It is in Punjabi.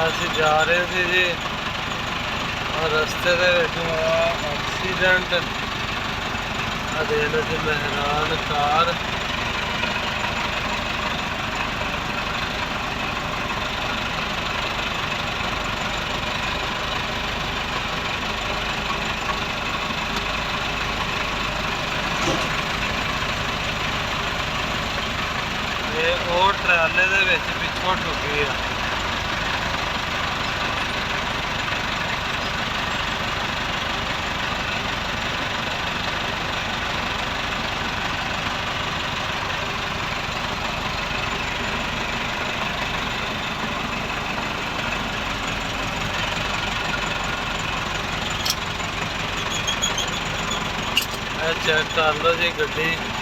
ਅਸੀਂ ਜਾ ਰਹੇ ਸੀ ਜੀ ਔਰ ਰਸਤੇ ਦੇ ਵਿੱਚ ਹੋਇਆ ਐਕਸੀਡੈਂਟ। ਆ ਦੇਖ ਲਓ ਜੀ ਮਹਿਰਾਨ ਕਾਰ। ਇਹ ਉਹ ਟਰਾਲੇ ਦੇ ਵਿੱਚ ਪਿੱਛੋਂ ਠੁੱਕੀ ਆ। चेक कर लो जी गड्डी।